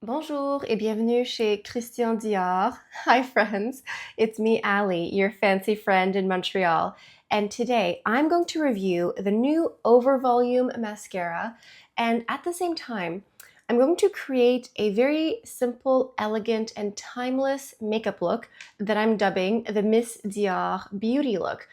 Bonjour et bienvenue chez Christian Dior. Hi friends, it's me Ali, your fancy friend in Montreal, and today I'm going to review the new Overvolume Mascara, and at the same time I'm going to create a very simple, elegant, and timeless makeup look that I'm dubbing the Miss Dior Beauty look.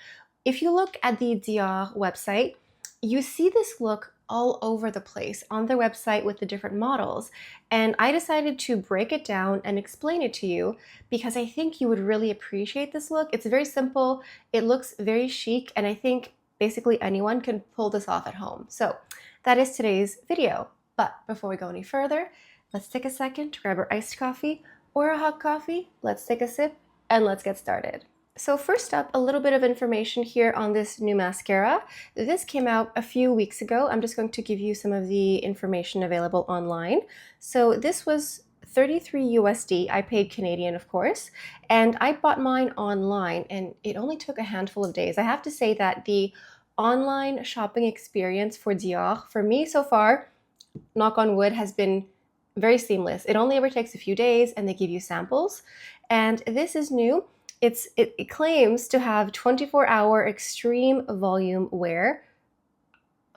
If you look at the Dior website, you see this look all over the place on their website with the different models. And I decided to break it down and explain it to you because I think you would really appreciate this look. It's very simple, it looks very chic, and I think basically anyone can pull this off at home. So that is today's video. But before we go any further, let's take a second to grab our iced coffee or a hot coffee. Let's take a sip and let's get started. So first up, a little bit of information here on this new mascara. This came out a few weeks ago. I'm just going to give you some of the information available online. So this was 33 USD. I paid Canadian, of course, and I bought mine online, and it only took a handful of days. I have to say that the online shopping experience for Dior, for me so far, knock on wood, has been very seamless. It only ever takes a few days, and they give you samples. And this is new. It claims to have 24-hour extreme volume wear.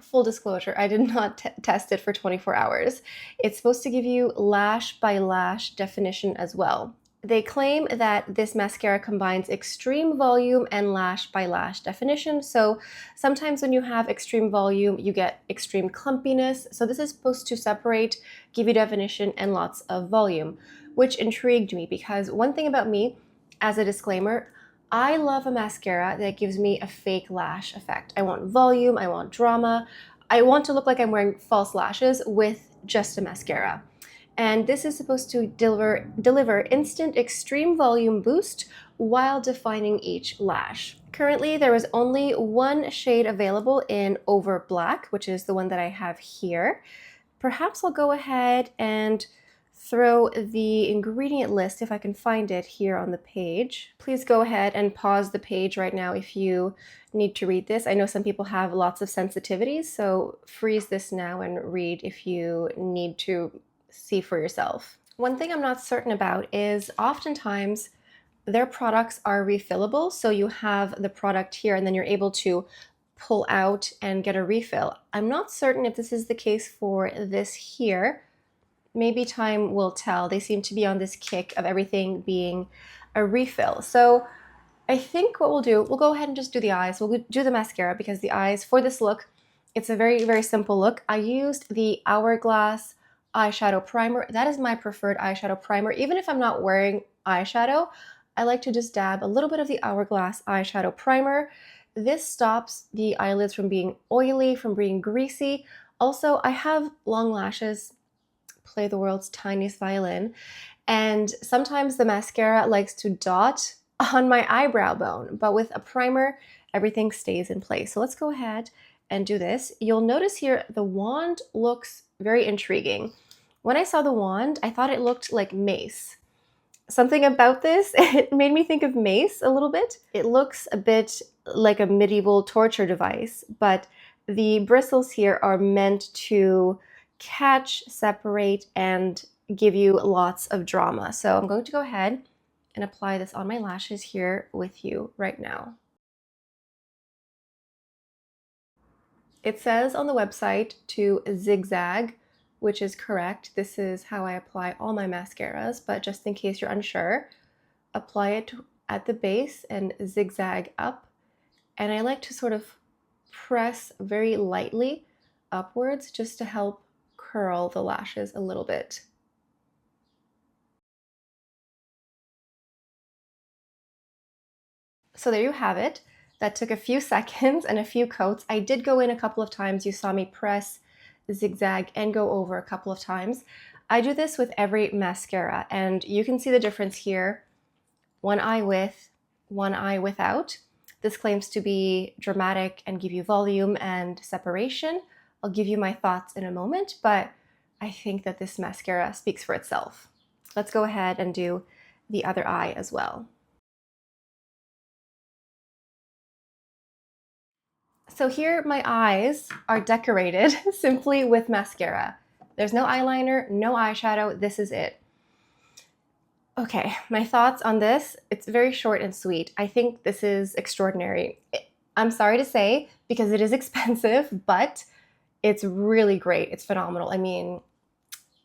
Full disclosure, I did not test it for 24 hours. It's supposed to give you lash by lash definition as well. They claim that this mascara combines extreme volume and lash by lash definition. So sometimes when you have extreme volume, you get extreme clumpiness. So this is supposed to separate, give you definition, and lots of volume, which intrigued me because one thing about me, as a disclaimer, I love a mascara that gives me a fake lash effect. I want volume, I want drama, I want to look like I'm wearing false lashes with just a mascara. And this is supposed to deliver instant extreme volume boost while defining each lash. Currently, there is only one shade available in Over Black, which is the one that I have here. Perhaps I'll go ahead and throw the ingredient list, if I can find it, here on the page. Please go ahead and pause the page right now if you need to read this. I know some people have lots of sensitivities, so freeze this now and read if you need to see for yourself. One thing I'm not certain about is oftentimes their products are refillable, so you have the product here and then you're able to pull out and get a refill. I'm not certain if this is the case for this here. Maybe time will tell. They seem to be on this kick of everything being a refill. So I think what we'll do, we'll go ahead and just do the eyes. We'll do the mascara because the eyes, for this look, it's a very, very simple look. I used the Hourglass eyeshadow primer. That is my preferred eyeshadow primer. Even if I'm not wearing eyeshadow, I like to just dab a little bit of the Hourglass eyeshadow primer. This stops the eyelids from being oily, from being greasy. Also, I have long lashes, play the world's tiniest violin, and sometimes the mascara likes to dot on my eyebrow bone, but with a primer, everything stays in place. So let's go ahead and do this. You'll notice here the wand looks very intriguing. When I saw the wand, I thought it looked like mace. Something about this, it made me think of mace a little bit. It looks a bit like a medieval torture device, but the bristles here are meant to catch, separate, and give you lots of drama. So I'm going to go ahead and apply this on my lashes here with you right now. It says on the website to zigzag, which is correct. This is how I apply all my mascaras, but just in case you're unsure, apply it at the base and zigzag up. And I like to sort of press very lightly upwards just to help curl the lashes a little bit. So there you have it. That took a few seconds and a few coats. I did go in a couple of times. You saw me press, zigzag, and go over a couple of times. I do this with every mascara, and you can see the difference here. One eye with, one eye without. This claims to be dramatic and give you volume and separation. I'll give you my thoughts in a moment, but I think that this mascara speaks for itself. Let's go ahead and do the other eye as well. So here my eyes are decorated simply with mascara. There's no eyeliner, no eyeshadow. This is it. Okay, my thoughts on this. It's very short and sweet. I think this is extraordinary. I'm sorry to say, because it is expensive, but it's really great. It's phenomenal. I mean,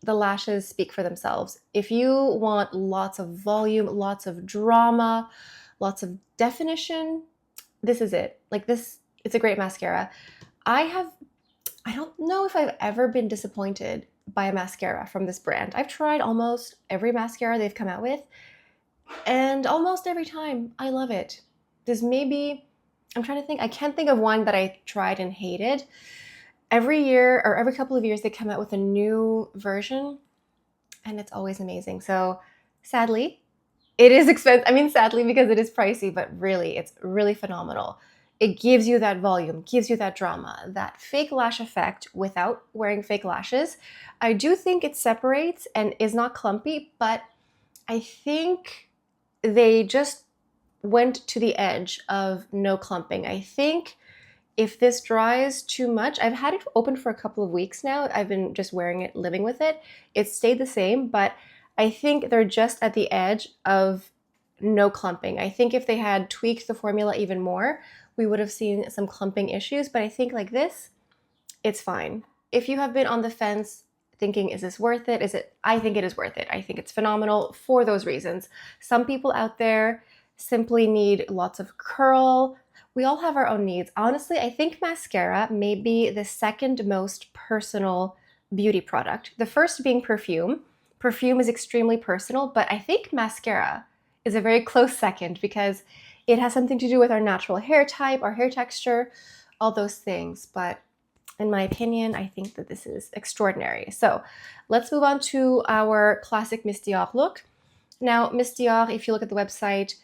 the lashes speak for themselves. If you want lots of volume, lots of drama, lots of definition, this is it. Like this, it's a great mascara. I don't know if I've ever been disappointed by a mascara from this brand. I've tried almost every mascara they've come out with, and almost every time I love it. There's maybe, I'm trying to think, I can't think of one that I tried and hated. Every year or every couple of years they come out with a new version, and it's always amazing. So sadly, it is expensive. I mean, sadly, because it is pricey, but really, it's really phenomenal. It gives you that volume, gives you that drama, that fake lash effect without wearing fake lashes. I do think it separates and is not clumpy, but I think they just went to the edge of no clumping. I think if this dries too much, I've had it open for a couple of weeks now. I've been just wearing it, living with it. It stayed the same, but I think they're just at the edge of no clumping. I think if they had tweaked the formula even more, we would have seen some clumping issues, but I think like this, it's fine. If you have been on the fence thinking, is this worth it? I think it is worth it. I think it's phenomenal for those reasons. Some people out there simply need lots of curl. We all have our own needs. Honestly, I think mascara may be the second most personal beauty product. The first being perfume. Perfume is extremely personal, but I think mascara is a very close second because it has something to do with our natural hair type, our hair texture, all those things. But in my opinion, I think that this is extraordinary. So let's move on to our classic Miss Dior look. Now, Miss Dior, if you look at the website,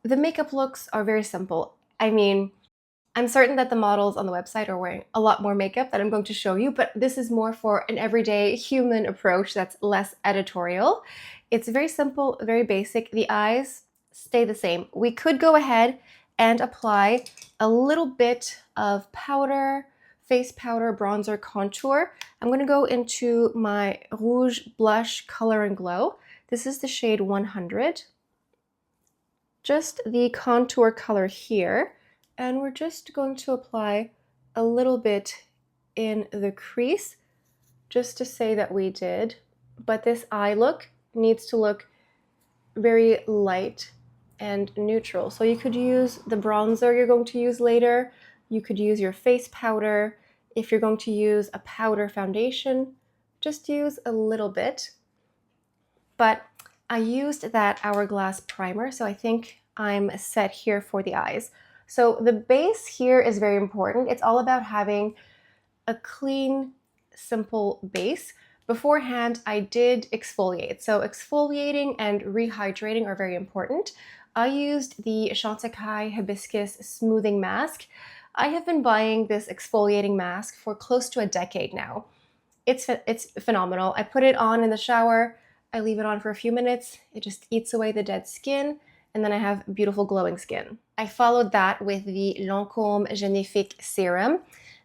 the makeup looks are very simple. I mean, I'm certain that the models on the website are wearing a lot more makeup that I'm going to show you, but this is more for an everyday human approach that's less editorial. It's very simple, very basic. The eyes stay the same. We could go ahead and apply a little bit of powder, face powder, bronzer, contour. I'm going to go into my Rouge Blush Color and Glow. This is the shade 100. Just the contour color here. And we're just going to apply a little bit in the crease just to say that we did. But this eye look needs to look very light and neutral. So you could use the bronzer you're going to use later. You could use your face powder. If you're going to use a powder foundation, just use a little bit. But I used that Hourglass primer, so I think I'm set here for the eyes. So the base here is very important. It's all about having a clean, simple base. Beforehand, I did exfoliate. So exfoliating and rehydrating are very important. I used the Chantecaille Hibiscus Smoothing Mask. I have been buying this exfoliating mask for close to a decade now. It's phenomenal. I put it on in the shower. I leave it on for a few minutes. It just eats away the dead skin, and then I have beautiful glowing skin. I followed that with the Lancôme Genifique Serum.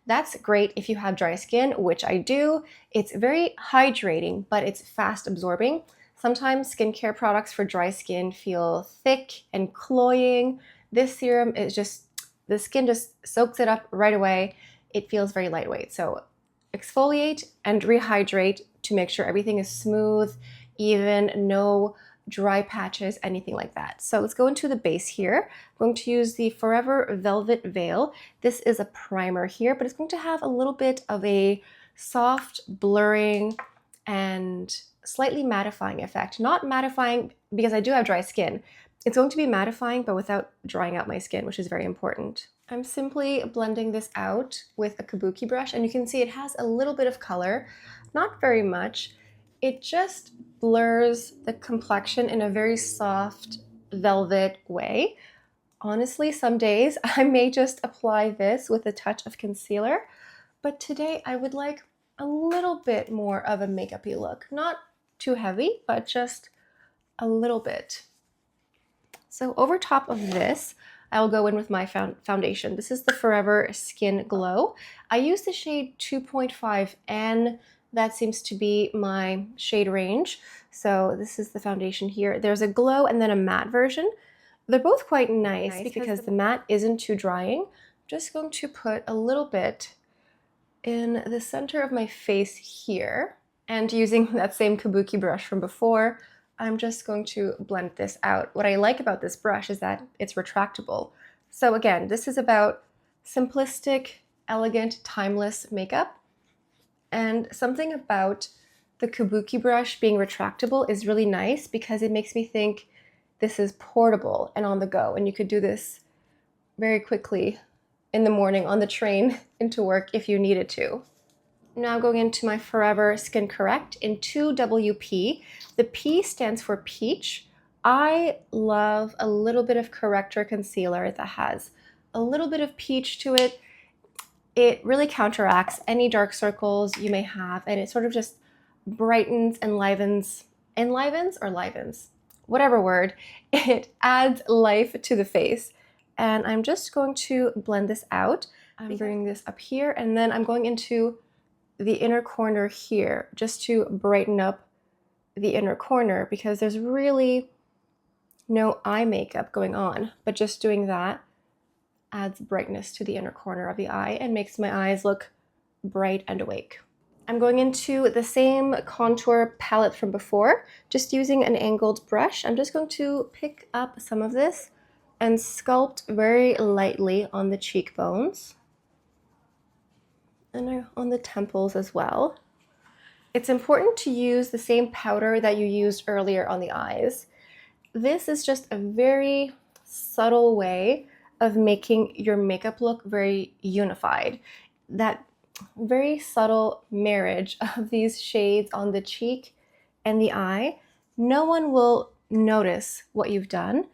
That's great if you have dry skin, which I do. It's very hydrating, but it's fast absorbing. Sometimes skincare products for dry skin feel thick and cloying. This serum is just, the skin just soaks it up right away. It feels very lightweight. So exfoliate and rehydrate to make sure everything is smooth, even, no dry patches, anything like that. So let's go into the base here. I'm going to use the Forever Velvet Veil. This is a primer here, but it's going to have a little bit of a soft blurring and slightly mattifying effect. Not mattifying because I do have dry skin. It's going to be mattifying, but without drying out my skin, which is very important. I'm simply blending this out with a kabuki brush, and you can see it has a little bit of color, not very much. It just blurs the complexion in a very soft velvet way. Honestly, some days I may just apply this with a touch of concealer, but today I would like a little bit more of a makeup-y look. Not too heavy, but just a little bit. So over top of this, I'll go in with my foundation. This is the Forever Skin Glow. I use the shade 2.5N. That seems to be my shade range. So this is the foundation here. There's a glow and then a matte version. They're both quite nice because the matte isn't too drying. I'm just going to put a little bit in the center of my face here. And using that same kabuki brush from before, I'm just going to blend this out. What I like about this brush is that it's retractable. So again, this is about simplistic, elegant, timeless makeup. And something about the kabuki brush being retractable is really nice because it makes me think this is portable and on the go. And you could do this very quickly in the morning on the train into work if you needed to. Now going into my Forever Skin Correct in 2WP. The P stands for peach. I love a little bit of corrector concealer that has a little bit of peach to it. It really counteracts any dark circles you may have, and it sort of just brightens, enlivens, whatever word, it adds life to the face. And I'm just going to blend this out. I'm bringing this up here, and then I'm going into the inner corner here just to brighten up the inner corner because there's really no eye makeup going on, but just doing that adds brightness to the inner corner of the eye and makes my eyes look bright and awake. I'm going into the same contour palette from before, just using an angled brush. I'm just going to pick up some of this and sculpt very lightly on the cheekbones and on the temples as well. It's important to use the same powder that you used earlier on the eyes. This is just a very subtle way of making your makeup look very unified. That very subtle marriage of these shades on the cheek and the eye, no one will notice what you've done.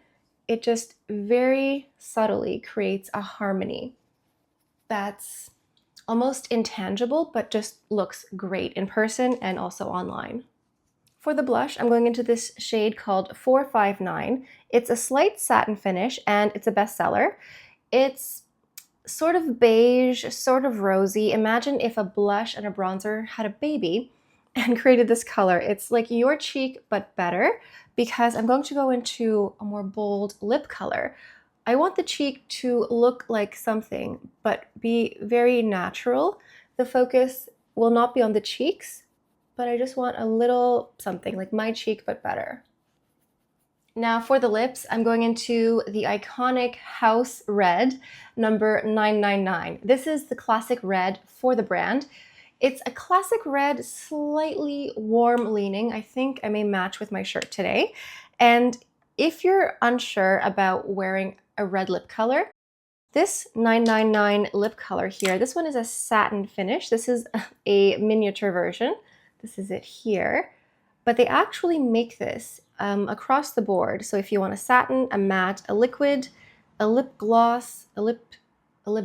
It just very subtly creates a harmony that's almost intangible, but just looks great in person and also online. For the blush, I'm going into this shade called 459. It's a slight satin finish and it's a bestseller. It's sort of beige, sort of rosy. Imagine if a blush and a bronzer had a baby and created this color. It's like your cheek, but better, because I'm going to go into a more bold lip color. I want the cheek to look like something, but be very natural. The focus will not be on the cheeks, but I just want a little something like my cheek, but better. Now for the lips, I'm going into the iconic House Red, number 999. This is the classic red for the brand. It's a classic red, slightly warm leaning. I think I may match with my shirt today. And if you're unsure about wearing a red lip color, this 999 lip color here, this one is a satin finish. This is a miniature version. This is it here. But they actually make this across the board. So if you want a satin, a matte, a liquid, a lip gloss, a lip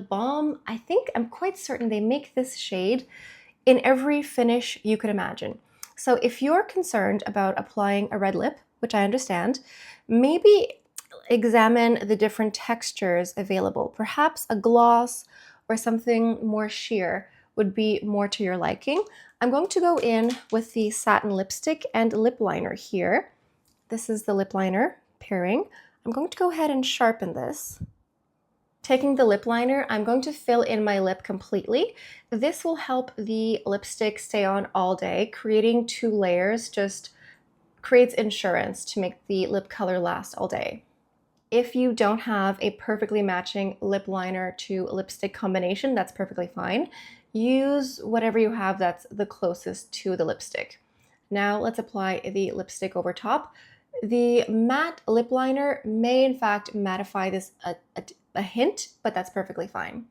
balm, I'm quite certain they make this shade in every finish you could imagine. So if you're concerned about applying a red lip, which I understand, maybe examine the different textures available. Perhaps a gloss or something more sheer would be more to your liking. I'm going to go in with the satin lipstick and lip liner here. This is the lip liner pairing. I'm going to go ahead and sharpen this. Taking the lip liner, I'm going to fill in my lip completely. This will help the lipstick stay on all day. Creating 2 layers just creates insurance to make the lip color last all day. If you don't have a perfectly matching lip liner to lipstick combination, that's perfectly fine. Use whatever you have that's the closest to the lipstick. Now let's apply the lipstick over top. The matte lip liner may in fact mattify this a hint, but that's perfectly fine.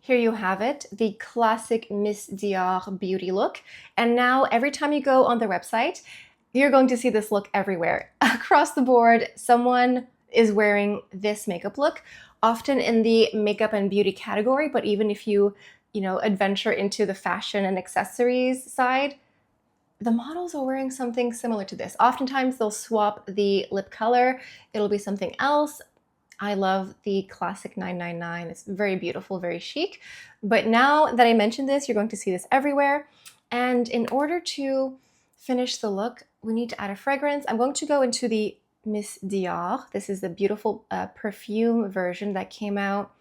Here you have it, the classic Miss Dior Beauty look. And now every time you go on their website, you're going to see this look everywhere. Across the board, someone is wearing this makeup look, often in the makeup and beauty category, but even if you adventure into the fashion and accessories side, the models are wearing something similar to this. Oftentimes they'll swap the lip color, it'll be something else. I love the classic 999. It's very beautiful, very chic. But now that I mentioned this, you're going to see this everywhere. And in order to finish the look, we need to add a fragrance. I'm going to go into the Miss Dior. This is the beautiful perfume version that came out,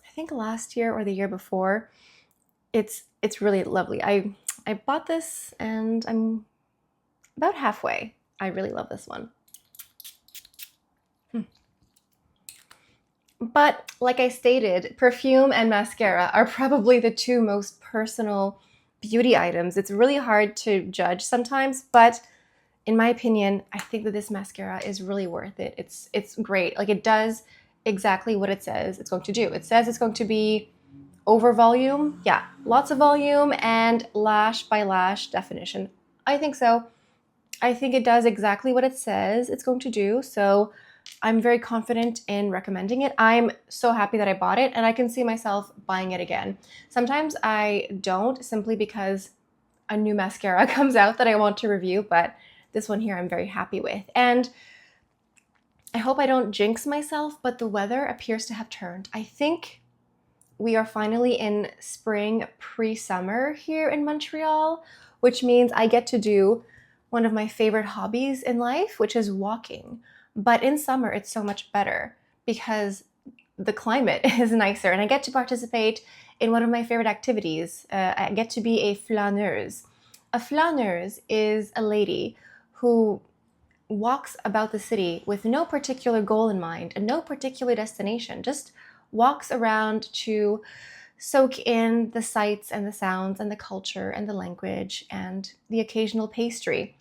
I think last year or the year before. It's really lovely. I bought this and I'm about halfway. I really love this one. But like I stated, perfume and mascara are probably the two most personal beauty items. It's really hard to judge sometimes, but in my opinion, I think that this mascara is really worth it. It's great. Like, it does exactly what it says it's going to do. It says it's going to be over volume. Yeah, lots of volume and lash by lash definition. I think so. I think it does exactly what it says it's going to do. So I'm very confident in recommending it. I'm so happy that I bought it, and I can see myself buying it again. Sometimes I don't, simply because a new mascara comes out that I want to review, but this one here I'm very happy with. And I hope I don't jinx myself, but the weather appears to have turned. I think we are finally in spring pre-summer here in Montreal, which means I get to do one of my favorite hobbies in life, which is walking. But in summer, it's so much better because the climate is nicer and I get to participate in one of my favorite activities. I get to be a flâneuse. A flâneuse is a lady who walks about the city with no particular goal in mind and no particular destination, just walks around to soak in the sights and the sounds and the culture and the language and the occasional pastry.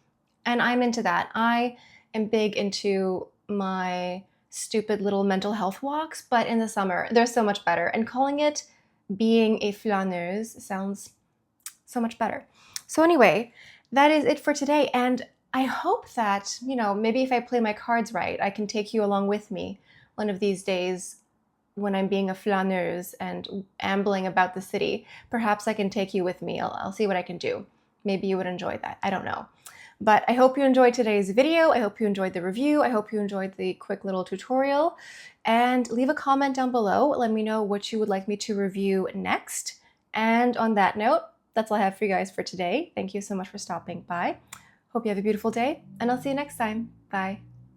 And I'm into that. I am big into my stupid little mental health walks, but in the summer, they're so much better. And calling it being a flâneuse sounds so much better. So anyway, that is it for today. And I hope that, maybe if I play my cards right, I can take you along with me one of these days when I'm being a flâneuse and ambling about the city. Perhaps I can take you with me. I'll see what I can do. Maybe you would enjoy that. I don't know. But I hope you enjoyed today's video. I hope you enjoyed the review. I hope you enjoyed the quick little tutorial. And leave a comment down below. Let me know what you would like me to review next. And on that note, that's all I have for you guys for today. Thank you so much for stopping by. Hope you have a beautiful day, and I'll see you next time. Bye.